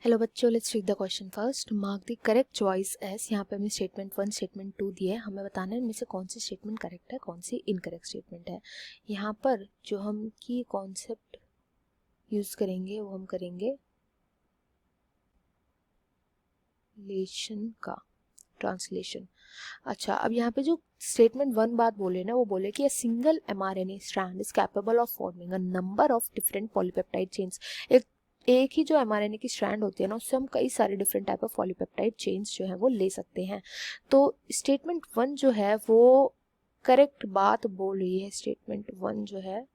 Hello बच्चों, let's read the question first. Mark the correct choice S. यहाँ पे हमें स्टेटमेंट 1 स्टेटमेंट 2 दिए। हमें बताना है इनमें से कौन सी स्टेटमेंट करेक्ट है, कौन सी इनकरेक्ट स्टेटमेंट है। यहाँ पर जो हम की कॉन्सेप्ट यूज करेंगे वो हम करेंगे लेशन का ट्रांसलेशन। अच्छा, अब यहाँ पे जो स्टेटमेंट 1 बात बोले ना, वो बोले कि a single mRNA strand is capable of forming a number of different polypeptide chains. एक ही जो mRNA की स्ट्रैंड होती है ना, उससे हम कई सारे different type of polypeptide chains जो है वो ले सकते हैं। तो स्टेटमेंट 1 जो है वो करेक्ट बात बोल रही है। स्टेटमेंट 1 जो है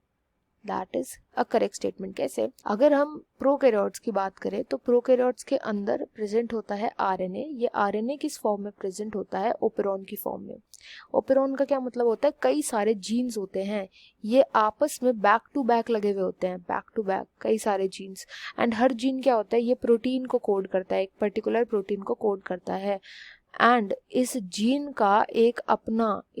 that is a correct statement. कैसे? अगर हम प्रोकैरियोट्स की बात करें तो प्रोकैरियोट्स के अंदर प्रेजेंट होता है आरएनए। ये आरएनए किस फॉर्म में प्रेजेंट होता है? ओपेरॉन की फॉर्म में। ओपेरॉन का क्या मतलब होता है? कई सारे जीन्स होते हैं, ये आपस में बैक टू बैक लगे हुए होते हैं, बैक टू बैक कई सारे जीन्स। एंड हर जीन क्या होता है? ये प्रोटीन को कोड करता है, एक पर्टिकुलर प्रोटीन को कोड करता है। एंड इस जीन का एक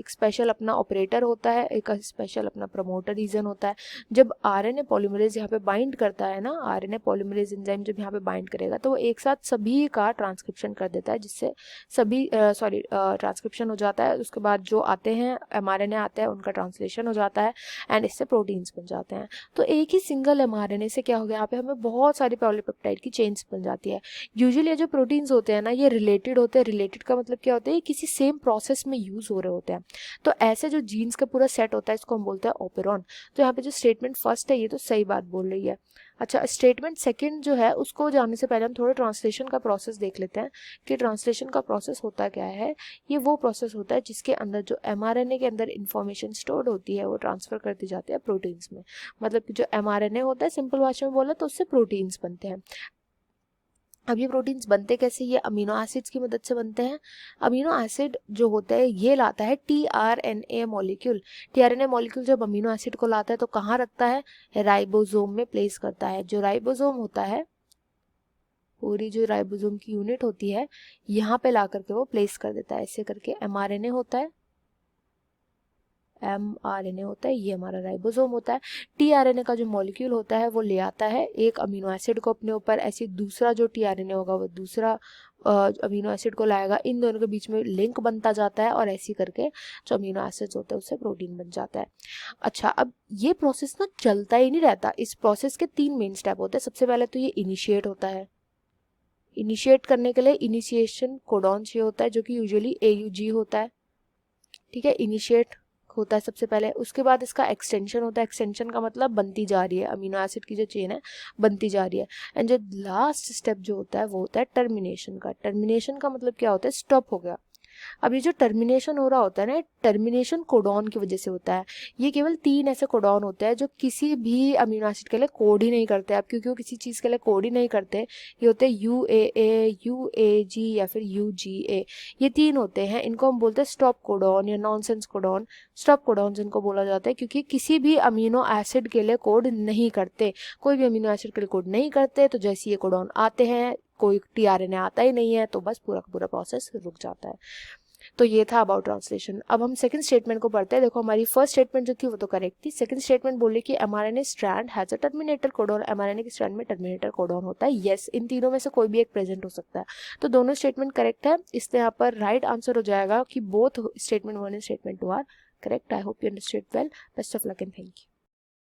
स्पेशल अपना ऑपरेटर होता है, एक स्पेशल अपना प्रमोटर रीजन होता है। जब आरएनए पॉलीमरेज यहाँ पे बाइंड करता है ना, आरएनए पॉलीमरेज एंजाइम जब यहाँ पे बाइंड करेगा तो वो एक साथ सभी का ट्रांसक्रिप्शन कर देता है, जिससे सभी ट्रांसक्रिप्शन हो जाता है। उसके बाद जो आते हैं एमआरएनए आते हैं, उनका ट्रांसलेशन हो जाता है एंड इससे प्रोटीन्स बन जाते हैं। तो एक ही सिंगल एमआरएनए से क्या हो गया, यहाँ पे हमें बहुत सारी पॉलीपेप्टाइड की चेन्स बन जाती है। यूजुअली जो प्रोटीन्स होते हैं ना, ये रिलेटेड होते हैं। रिलेटेड का मतलब क्या होता है? किसी सेम प्रोसेस में यूज हो रहे होते हैं। तो ऐसे जो जीन्स का पूरा सेट होता है, इसको हम बोलते हैं ओपेरॉन। तो यहाँ पे जो स्टेटमेंट फर्स्ट है ये तो सही बात बोल रही है। अच्छा, स्टेटमेंट सेकंड जो है उसको जानने से पहले हम थोड़ा ट्रांसलेशन का प्रोसेस देख लेते हैं कि ट्रांसलेशन का प्रोसेस होता क्या है। ये वो प्रोसेस होता है जिसके अंदर जो एमआरएनए के अंदर इंफॉर्मेशन स्टोर्ड होती है वो ट्रांसफर कर दी जाती है प्रोटीन्स में। मतलब कि जो एमआरएनए होता है, सिंपल भाषा में बोला तो उससे प्रोटीन्स बनते हैं। अब ये प्रोटीन्स बनते कैसे? ये अमीनो एसिड्स की मदद से बनते हैं। अमीनो एसिड जो होता है ये लाता है टीआरएनए मॉलिक्यूल। टीआरएनए मॉलिक्यूल जब अमीनो एसिड को लाता है तो कहाँ रखता है? राइबोसोम में प्लेस करता है। जो राइबोसोम होता है, पूरी जो राइबोसोम की यूनिट होती है, यहाँ पे ला करके वो प्लेस कर देता है। ऐसे करके एमआरएनए होता है, mRNA होता है, ये हमारा राइबोसोम होता है। टीआरएनए का जो मॉलिक्यूल होता है वो ले आता है एक अमीनो एसिड को अपने ऊपर, ऐसे दूसरा जो टीआरएनए होगा वो दूसरा अमीनो एसिड को लाएगा। इन दोनों के बीच में लिंक बनता जाता है और ऐसे करके जो अमीनो एसिड्स होते हैं उससे प्रोटीन बन जाता है। अच्छा, अब ये प्रोसेस ना चलता ही नहीं रहता। इस प्रोसेस के 3 मेन स्टेप होते हैं। सबसे पहले तो ये इनिशिएट होता है। इनिशिएट करने के लिए इनिशिएशन कोडॉन चाहिए होता है, जो कि यूजुअली AUG होता है। ठीक है, इनिशिएट होता है सबसे पहले। उसके बाद इसका एक्सटेंशन होता है। एक्सटेंशन का मतलब बनती जा रही है, अमीनो एसिड की जो चेन है बनती जा रही है। एंड जो लास्ट स्टेप जो होता है वो होता है टर्मिनेशन का। टर्मिनेशन का मतलब क्या होता है? स्टॉप हो गया। अब ये जो टर्मिनेशन हो रहा होता है ना, टर्मिनेशन कोडॉन की वजह से होता है। ये केवल 3 ऐसे कोडॉन होते हैं जो किसी भी अमीनो एसिड के लिए कोड ही नहीं करते। अब क्योंकि वो किसी चीज़ के लिए कोड ही नहीं करते, ये होते हैं UAA, UAG या फिर UGA। ये 3 होते हैं, इनको हम बोलते हैं स्टॉप कोडॉन या नॉनसेंस कोडॉन। स्टॉप कोडॉन जिनको बोला जाता है क्योंकि किसी भी अमीनो एसिड के लिए कोड नहीं करते। कोई भी अमीनो एसिड के लिए कोड नहीं करते, तो जैसे ये कोडॉन आते हैं, कोई टीआरएनए आता ही नहीं है, तो बस पूरा का पूरा प्रोसेस रुक जाता है। तो ये था अबाउट ट्रांसलेशन। अब हम सेकंड स्टेटमेंट को पढ़ते हैं। देखो, हमारी फर्स्ट स्टेटमेंट जो थी वो तो करेक्ट थी। सेकंड स्टेटमेंट बोली कि mRNA strand has a terminator codon. MRNA के स्ट्रैंड में टर्मिनेटर कोडॉन होता है। यस, इन तीनों में से कोई भी एक प्रेजेंट हो सकता है। तो दोनों स्टेटमेंट करेक्ट है। इससे यहाँ पर राइट आंसर हो जाएगा कि both statement 1 and statement 2 are correct. I hope you understood well. Best of luck and thank you.